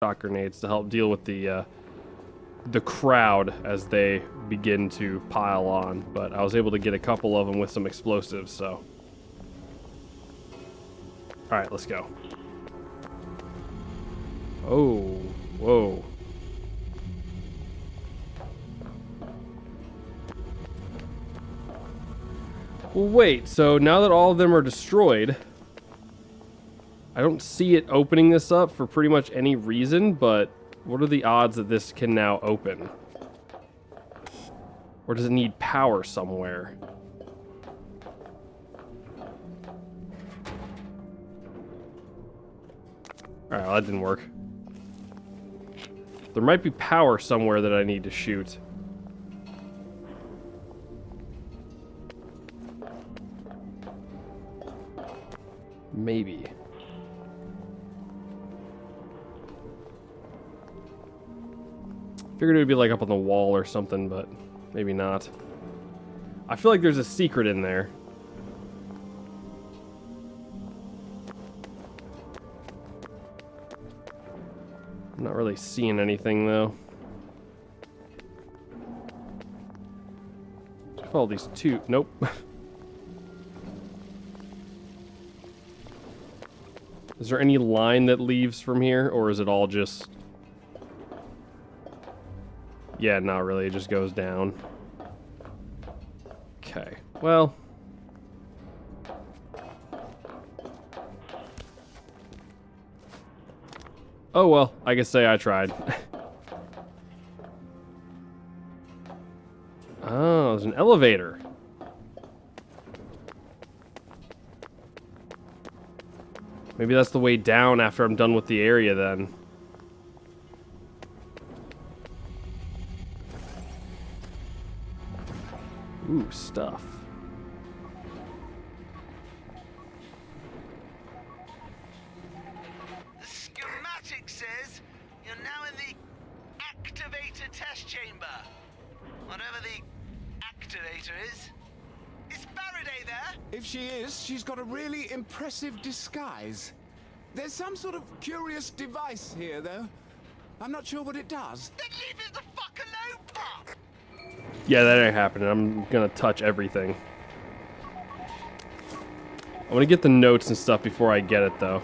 shock grenades to help deal with the crowd as they begin to pile on. But I was able to get a couple of them with some explosives, so. Alright, let's go. Oh, whoa. Well, wait, so now that all of them are destroyed, I don't see it opening this up for pretty much any reason, but what are the odds that this can now open? Or does it need power somewhere? Alright, well, that didn't work. There might be power somewhere that I need to shoot. Maybe. Figured it would be like up on the wall or something, but maybe not. I feel like there's a secret in there. I'm not really seeing anything though. Follow these two. Nope. Is there any line that leaves from here, or is it all just... Yeah, not really. It just goes down. Okay. Well... Oh well, I can say I tried. Oh, there's an elevator. Maybe that's the way down after I'm done with the area then. Ooh, stuff. The schematic says you're now in the activator test chamber. Whatever the activator is. Is Faraday there? If she is, she's got a really impressive disguise. There's some sort of curious device here, though. I'm not sure what it does. Then leave it the fuck alone, Pop! Yeah, that ain't happening. I'm gonna touch everything. I want to get the notes and stuff before I get it, though.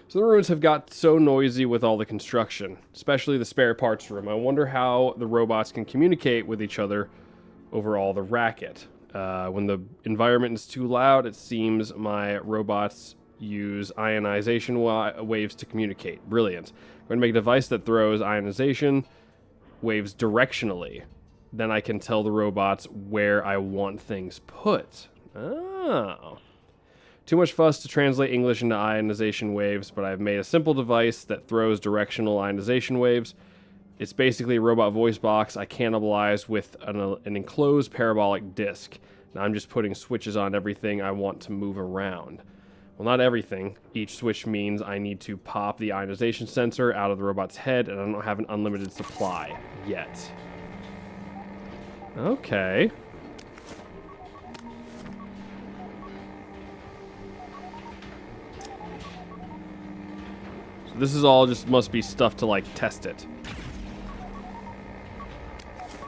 So the rooms have got so noisy with all the construction, especially the spare parts room. I wonder how the robots can communicate with each other over all the racket. When the environment is too loud, it seems my robots use ionization waves to communicate. Brilliant. I'm going to make a device that throws ionization waves directionally. Then I can tell the robots where I want things put. Oh. Too much fuss to translate English into ionization waves, but I've made a simple device that throws directional ionization waves. It's basically a robot voice box I cannibalize with an enclosed parabolic disc. Now I'm just putting switches on everything I want to move around. Well, not everything. Each switch means I need to pop the ionization sensor out of the robot's head, and I don't have an unlimited supply yet. Okay. So this is all just must be stuff to, like, test it.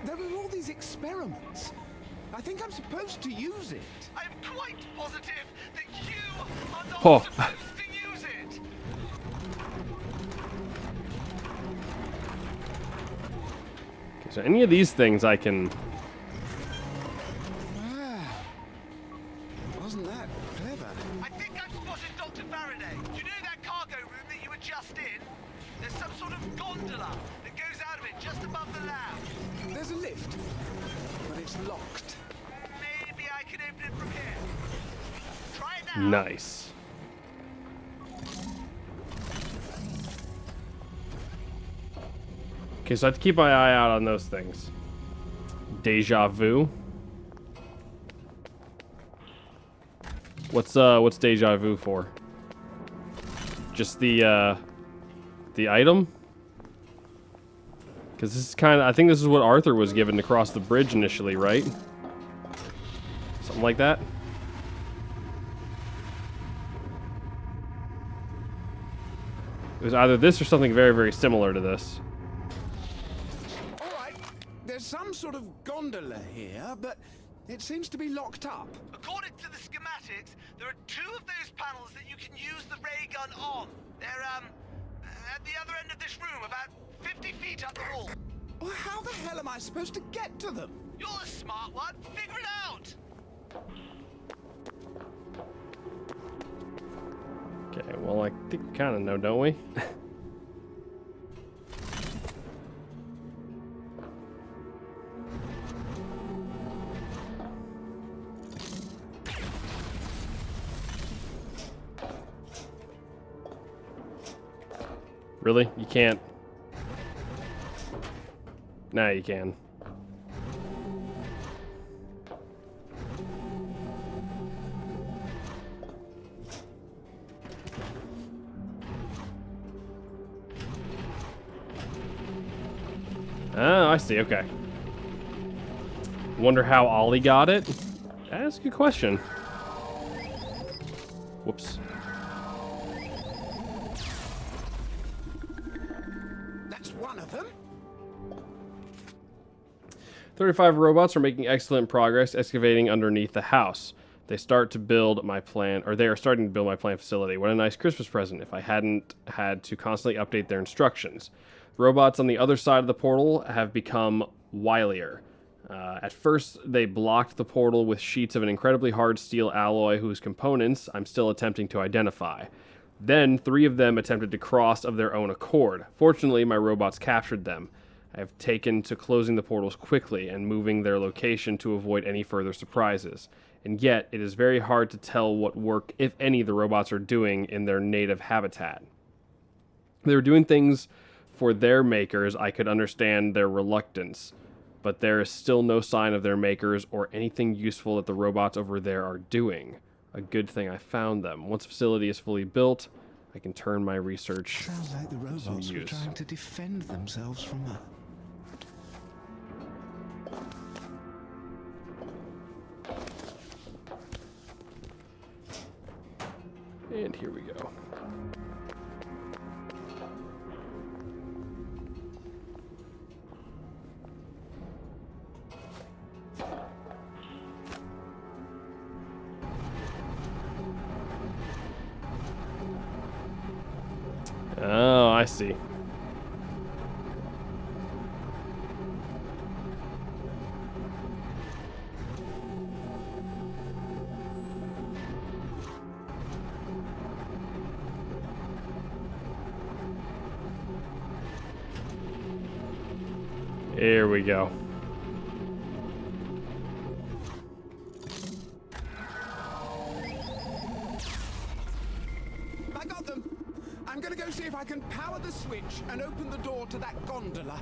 There are all these experiments. I think I'm supposed to use it. I'm quite positive that you are not Oh. supposed to use it! Okay, so any of these things I can... Wasn't that clever? I think I've spotted Dr. Faraday. Do you know that cargo room that you were just in? There's some sort of gondola that goes out of it just above the lab. There's a lift, but it's locked. Maybe I can open it from here. Try it now. Nice. Okay, so I have to keep my eye out on those things. Deja vu. What's deja vu for? Just the item? Because this is kind of, I think this is what Arthur was given to cross the bridge initially, right? Something like that? It was either this or something very, very similar to this. All right, there's some sort of gondola here, but it seems to be locked up. According to the schematics, there are 2 of those panels that you can use the ray gun on. They're, at the other end of this room, about 50 feet up the wall. Well, how the hell am I supposed to get to them? You're the smart one. Figure it out. Okay, well, I think we kind of know, don't we? Really? You can't? Now you can. Oh, I see. Okay. Wonder how Ollie got it? That's a good question. Whoops. That's one of them. 35 robots are making excellent progress excavating underneath the house. They are starting to build my plant facility. What a nice Christmas present if I hadn't had to constantly update their instructions. Robots on the other side of the portal have become wilier. At first, they blocked the portal with sheets of an incredibly hard steel alloy whose components I'm still attempting to identify. Then, 3 of them attempted to cross of their own accord. Fortunately, my robots captured them. I have taken to closing the portals quickly and moving their location to avoid any further surprises. And yet, it is very hard to tell what work, if any, the robots are doing in their native habitat. They were doing things for their makers. I could understand their reluctance, but there is still no sign of their makers or anything useful that the robots over there are doing. A good thing I found them. Once the facility is fully built, I can turn my research Sounds like the to robots were use. trying to defend themselves from her. And here we go. Oh, I see. Here we go. I got them. I'm gonna go see if I can power the switch and open the door to that gondola.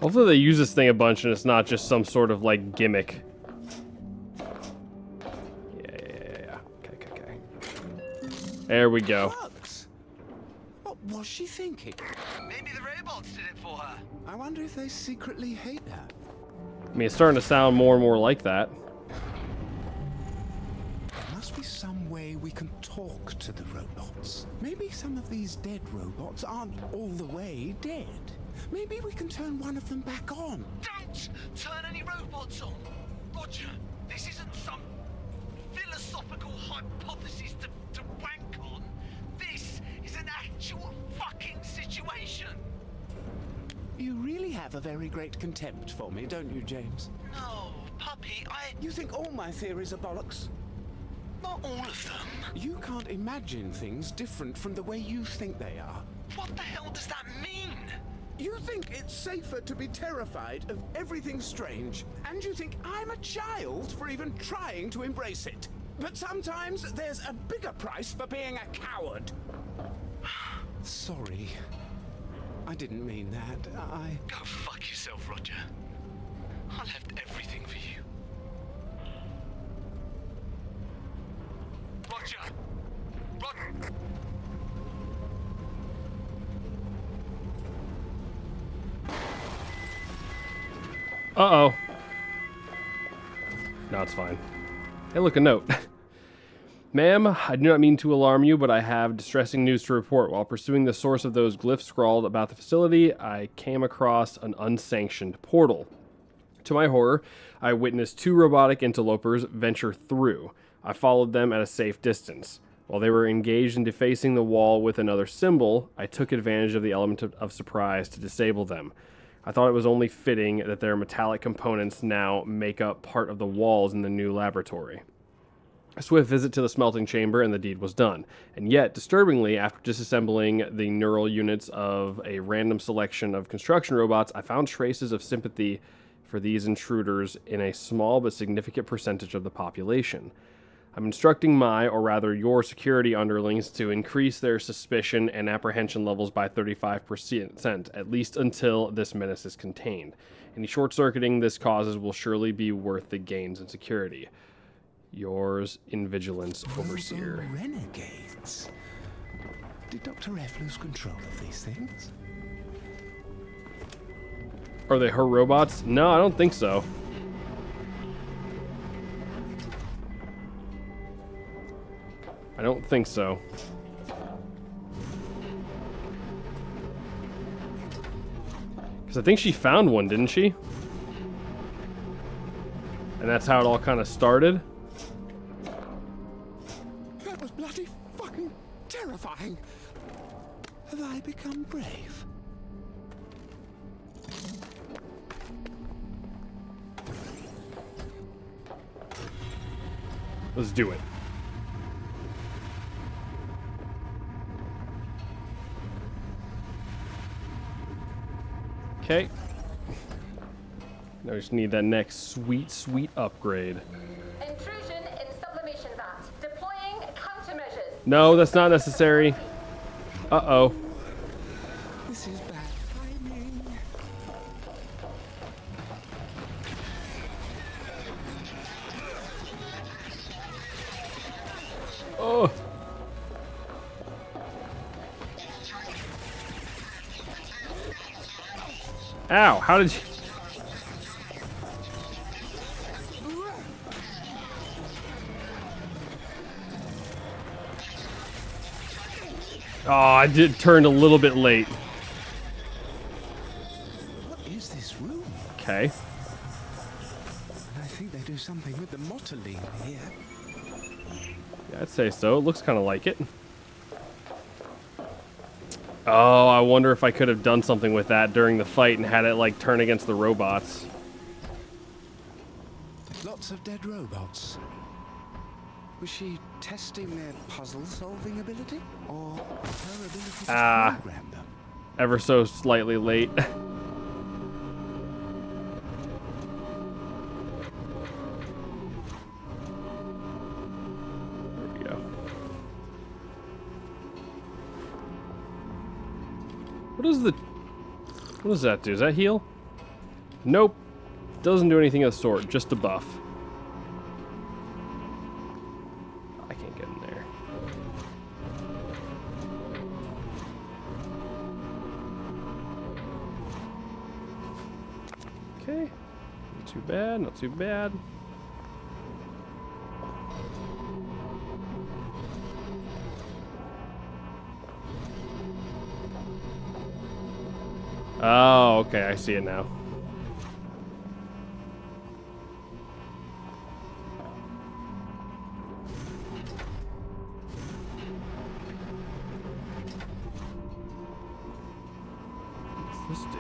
Hopefully they use this thing a bunch and it's not just some sort of like gimmick. Yeah. Okay. There we go. Bugs? What was she thinking? Maybe the robots did it for her. I wonder if they secretly hate her. I mean, it's starting to sound more and more like that. There must be some way we can talk to the robots. Maybe some of these dead robots aren't all the way dead. Maybe we can turn one of them back on. Don't turn any robots on. Roger, this isn't some philosophical hypothesis to wank on. This is an actual fucking situation. You really have a very great contempt for me, don't you, James? No, puppy, You think all my theories are bollocks? not all of them. You can't imagine things different from the way you think they are. What the hell does that mean? You think it's safer to be terrified of everything strange, and you think I'm a child for even trying to embrace it. But sometimes there's a bigger price for being a coward. Sorry. I didn't mean that. Go fuck yourself, Roger. I left everything for you. Roger! Roger! Uh-oh. No, it's fine. Hey, look, a note. Ma'am, I do not mean to alarm you, but I have distressing news to report. While pursuing the source of those glyphs scrawled about the facility, I came across an unsanctioned portal. To my horror, I witnessed 2 robotic interlopers venture through. I followed them at a safe distance. While they were engaged in defacing the wall with another symbol, I took advantage of the element of surprise to disable them. I thought it was only fitting that their metallic components now make up part of the walls in the new laboratory. A swift visit to the smelting chamber and the deed was done. And yet, disturbingly, after disassembling the neural units of a random selection of construction robots, I found traces of sympathy for these intruders in a small but significant percentage of the population. I'm instructing my, or rather your, security underlings to increase their suspicion and apprehension levels by 35%, at least until this menace is contained. Any short-circuiting this causes will surely be worth the gains in security. Yours in Vigilance, Overseer. Renegades. Did Dr. F lose control of these things? Are they her robots? No, I don't think so. I don't think so. Because I think she found one, didn't she? And that's how it all kind of started. That was bloody fucking terrifying. Have I become brave? Let's do it. Okay. Now we just need that next sweet upgrade. Intrusion in sublimation vat. Deploying countermeasures. No, that's not necessary. Uh-oh. This is bad timing. Oh. Ow, how did you... Oh, I turned a little bit late. What is this room? Okay. I think they do something with the motoline here. Yeah, I'd say so. It looks kind of like it. Oh, I wonder if I could have done something with that during the fight and had it, like, turn against the robots. Lots of dead robots. Was she testing their puzzle-solving ability? Or her ability to program them? Ever so slightly late. There we go. What does that do? Does that heal? Nope. Doesn't do anything of the sort, just a buff. I can't get in there. Okay. Not too bad, not too bad. Oh, okay, I see it now. What's this do?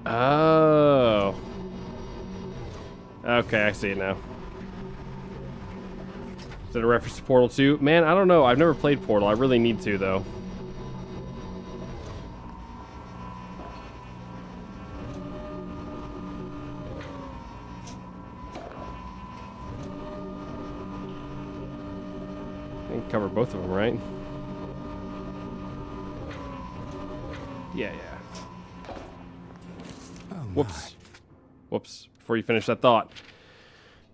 Oh. Okay, I see it now. Is that a reference to Portal 2? Man, I don't know. I've never played Portal. I really need to, though. can cover both of them, right? Yeah, yeah. Whoops. Whoops. Before you finish that thought.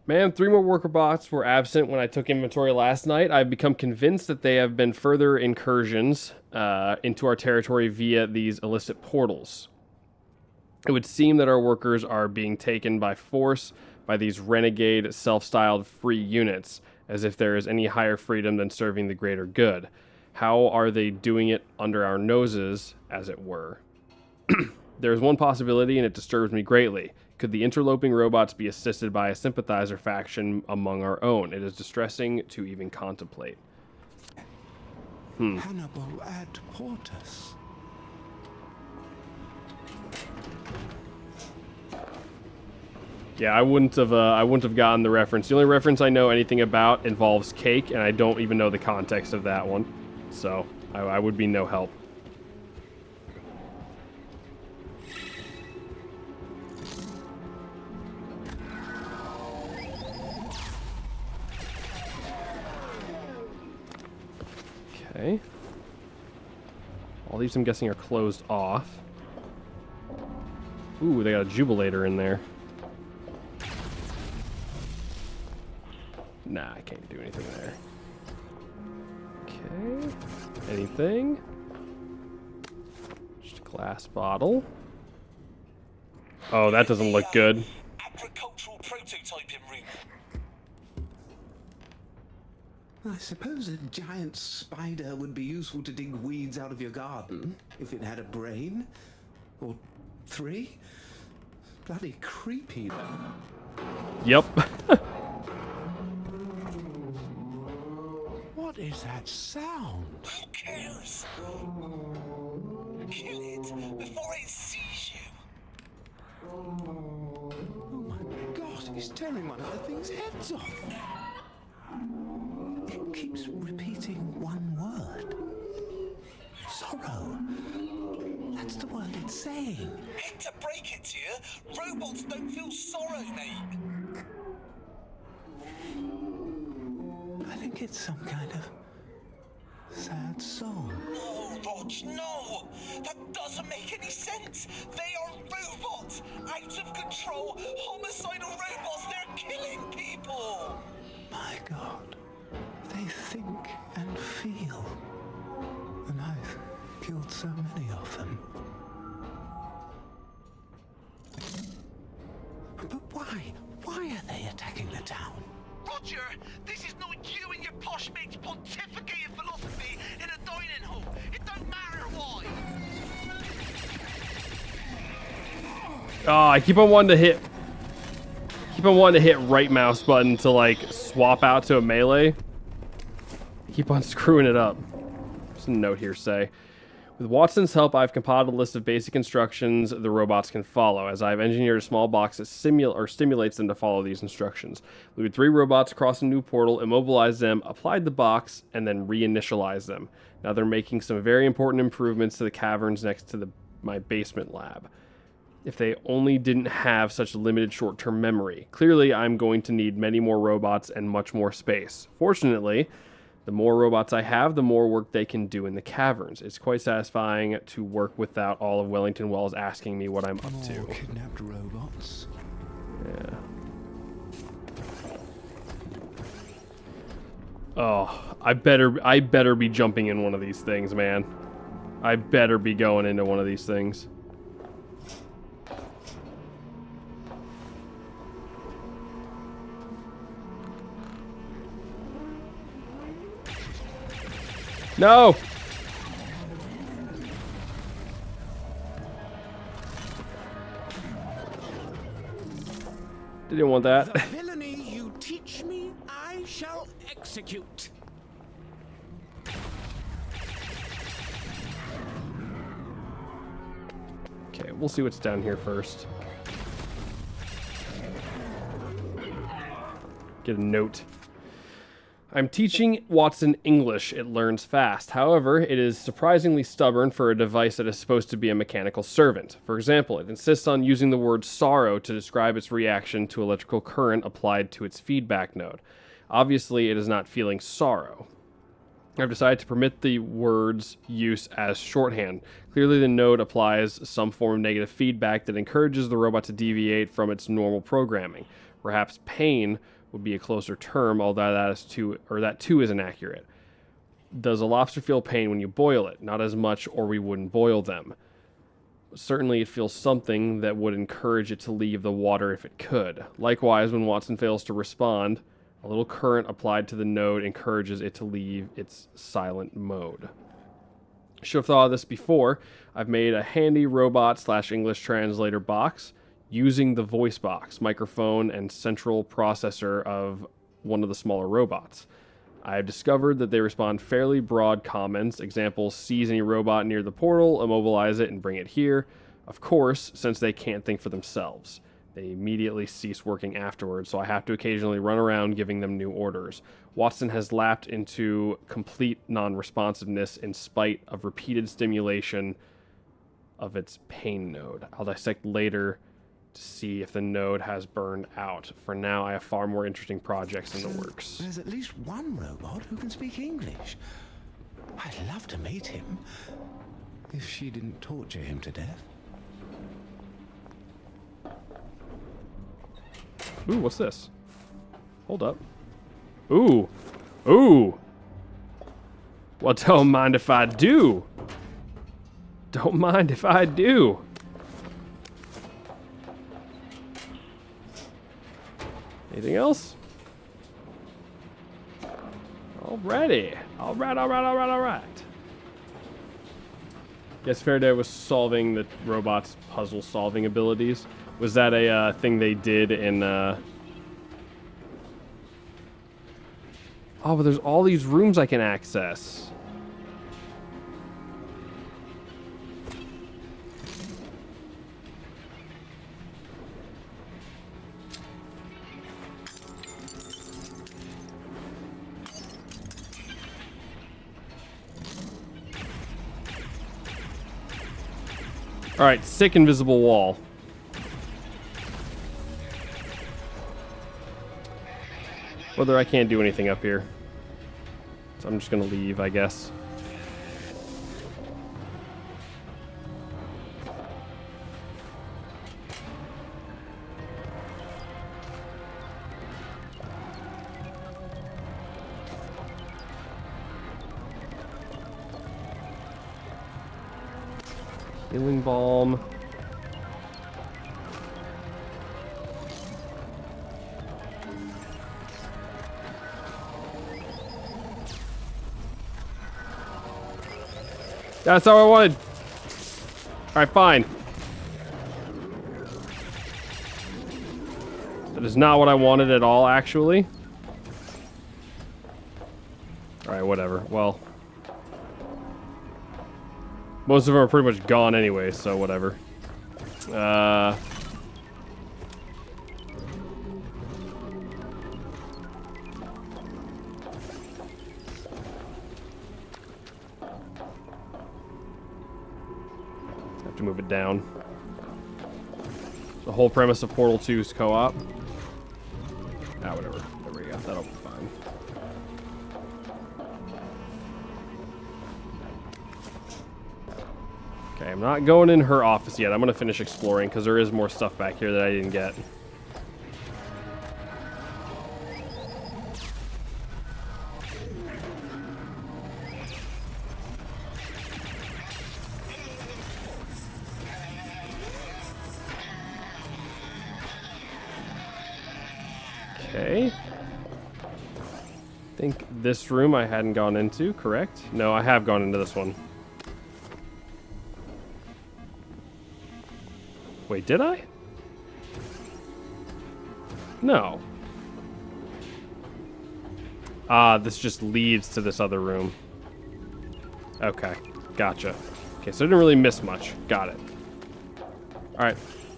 Man, 3 more worker bots were absent when I took inventory last night. I've become convinced that they have been further incursions into our territory via these illicit portals. It would seem that our workers are being taken by force by these renegade, self-styled free units, as if there is any higher freedom than serving the greater good. How are they doing it under our noses, as it were? There is one possibility, and it disturbs me greatly. Could the interloping robots be assisted by a sympathizer faction among our own? It is distressing to even contemplate. Hannibal ad portus. Yeah, I wouldn't have gotten the reference. The only reference I know anything about involves cake, and I don't even know the context of that one. So, I would be no help. Okay. All these, I'm guessing, are closed off. Ooh, they got a jubilator in there. Nah, I can't do anything there. Okay. Anything? Just a glass bottle. Oh, that doesn't look good. Agricultural prototyping room. I suppose a giant spider would be useful to dig weeds out of your garden, if it had a brain. Or 3. Bloody creepy, though. Yep. What is that sound? Who cares? Kill it before it sees you. Oh my god, he's tearing one of the thing's heads off. It keeps repeating one word. Sorrow. That's the word it's saying. Hate to break it to you, robots don't feel sorrow, mate. I think it's some kind of sad song. No, Rog, no! That doesn't make any sense! They are robots! Out of control, homicidal robots! They're killing people! My god. They think and feel. And I've killed so many of them. But why? Why are they attacking the town? Roger, this is not you and your posh mates pontificating philosophy in a dining hall. It don't matter why. Oh, I keep on wanting to hit right mouse button to like swap out to a melee. Keep on screwing it up. Just a note here say. With Watson's help, I've compiled a list of basic instructions the robots can follow, as I've engineered a small box that stimulates them to follow these instructions. We had 3 robots across a new portal, immobilized them, applied the box, and then reinitialized them. Now they're making some very important improvements to the caverns next to my basement lab. If they only didn't have such limited short-term memory. Clearly, I'm going to need many more robots and much more space. Fortunately, the more robots I have, the more work they can do in the caverns. It's quite satisfying to work without all of Wellington Wells asking me what I'm up to. More kidnapped robots. Yeah. Oh, I better be jumping in one of these things, man. I better be going into one of these things. No! Didn't want that. The villainy you teach me, I shall execute. Okay, we'll see what's down here first. Get a note. I'm teaching Watson English. It learns fast. However, it is surprisingly stubborn for a device that is supposed to be a mechanical servant. For example, it insists on using the word sorrow to describe its reaction to electrical current applied to its feedback node. Obviously, it is not feeling sorrow. I've decided to permit the word's use as shorthand. Clearly, the node applies some form of negative feedback that encourages the robot to deviate from its normal programming. Perhaps pain would be a closer term, although that too is inaccurate. Does a lobster feel pain when you boil it? Not as much, or we wouldn't boil them. Certainly, it feels something that would encourage it to leave the water if it could. Likewise, when Watson fails to respond, a little current applied to the node encourages it to leave its silent mode. Should have thought of this before. I've made a handy robot/English translator box using the voice box, microphone, and central processor of one of the smaller robots. I have discovered that they respond fairly broad comments. Examples: seize any robot near the portal, immobilize it, and bring it here. Of course, since they can't think for themselves, they immediately cease working afterwards, so I have to occasionally run around giving them new orders. Watson has lapsed into complete non-responsiveness in spite of repeated stimulation of its pain node. I'll dissect later to see if the node has burned out. For now, I have far more interesting projects in the works. There's at least one robot who can speak English. I'd love to meet him, if she didn't torture him to death. Ooh, what's this? Hold up. Ooh. Ooh. Well, don't mind if I do. Don't mind if I do. Anything else? Alrighty. Alright. Yes, Faraday was solving the robot's puzzle-solving abilities. Was that a thing they did in... Oh, but there's all these rooms I can access. Alright, sick invisible wall. Whether I can't do anything up here. So I'm just gonna leave, I guess. Healing balm. That's how I wanted. Alright, fine. That is not what I wanted at all, actually. Alright, whatever. Well. Most of them are pretty much gone anyway, so whatever. Have to move it down. The whole premise of Portal 2 is co-op. Ah, whatever. There we go. That'll be fine. Okay, I'm not going in her office yet. I'm going to finish exploring because there is more stuff back here that I didn't get. Okay. I think this room I hadn't gone into, correct? No, I have gone into this one. Wait, did I? No. Ah, this just leads to this other room. Okay, gotcha. Okay, so I didn't really miss much. Got it. Alright,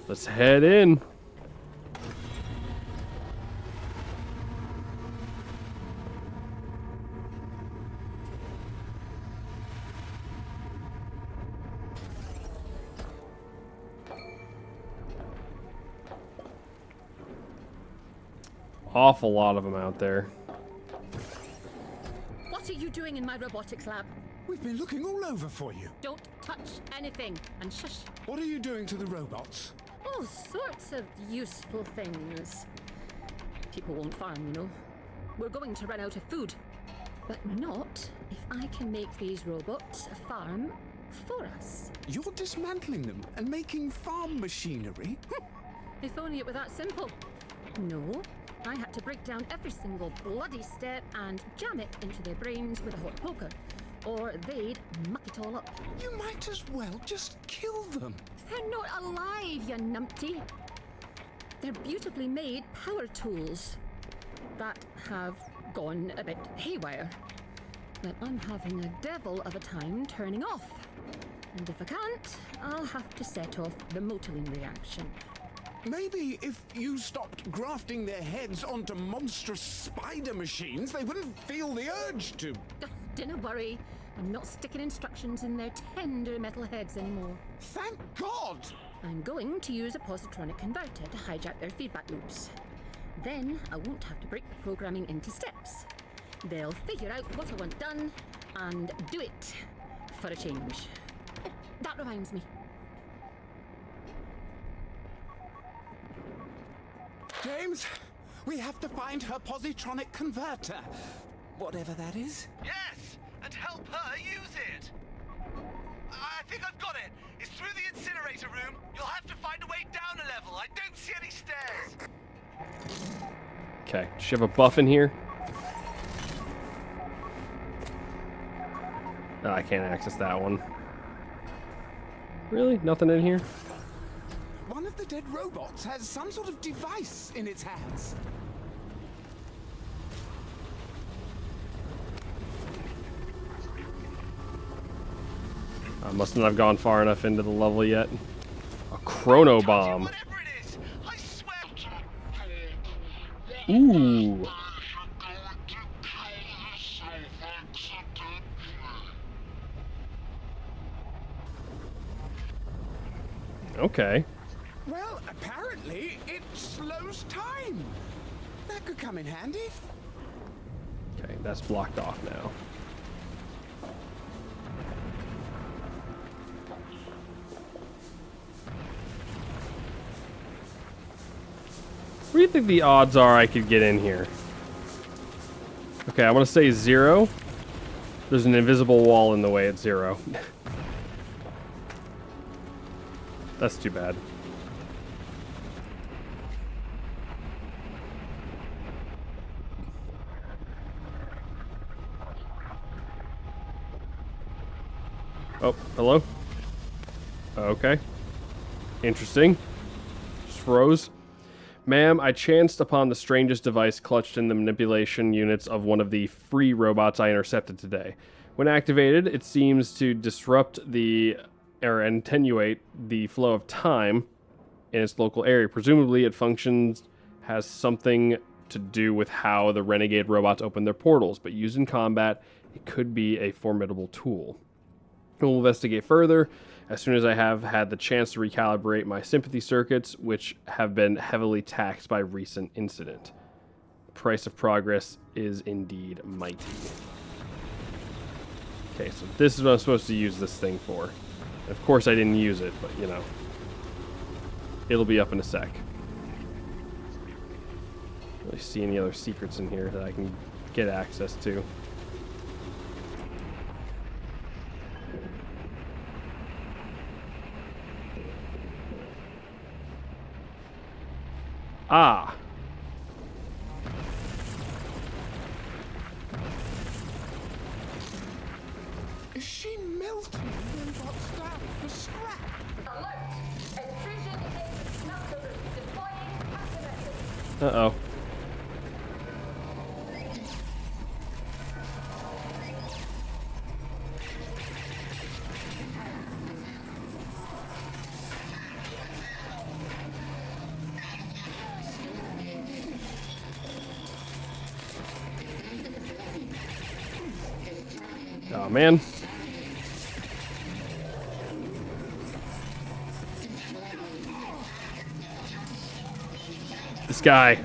let's head in. Awful lot of them out there. What What are you doing in my robotics lab? We've been looking all over for you. Don't touch anything. And shush. What are you doing to the robots? All sorts of useful things. People won't farm, you know. We're going to run out of food. But not if I can make these robots farm for us. You're dismantling them and making farm machinery? If only it were that simple. No, I had to break down every single bloody step and jam it into their brains with a hot poker. Or they'd muck it all up. You might as well just kill them. They're not alive, you numpty. They're beautifully made power tools that have gone a bit haywire. But I'm having a devil of a time turning off. And if I can't, I'll have to set off the motoring reaction. Maybe if you stopped grafting their heads onto monstrous spider machines, they wouldn't feel the urge to. Don't worry, I'm not sticking instructions in their tender metal heads anymore. Thank God! I'm going to use a positronic converter to hijack their feedback loops. Then I won't have to break the programming into steps. They'll figure out what I want done and do it for a change. Oh, that reminds me. James, we have to find her positronic converter. Whatever that is. Yes, and help her use it. I think I've got it. It's through the incinerator room. You'll have to find a way down a level. I don't see any stairs. Okay, does she have a buff in here? Oh, I can't access that one. Really? Nothing in here? One of the dead robots has some sort of device in its hands. I must not have gone far enough into the level yet. A chrono bomb. Whatever it is, I swear. Ooh. Okay. Well, apparently it slows time. That could come in handy. Okay, that's blocked off now. What do you think the odds are I could get in here? Okay, I want to say 0. There's an invisible wall in the way at 0. That's too bad. Oh, hello? Okay. Interesting. Just froze. Ma'am, I chanced upon the strangest device clutched in the manipulation units of one of the free robots I intercepted today. When activated, it seems to disrupt or attenuate the flow of time in its local area. Presumably, it has something to do with how the renegade robots open their portals, but used in combat, it could be a formidable tool. We'll investigate further as soon as I have had the chance to recalibrate my sympathy circuits, which have been heavily taxed by recent incident. The price of progress is indeed mighty. Okay, so this is what I'm supposed to use this thing for. Of course I didn't use it, but you know. It'll be up in a sec. Don't really see any other secrets in here that I can get access to. Ah. Is she melting robots down for scrap? Alert! Intrusion in smelter room. Deploying countermeasures. Uh-oh. Oh, man. This guy.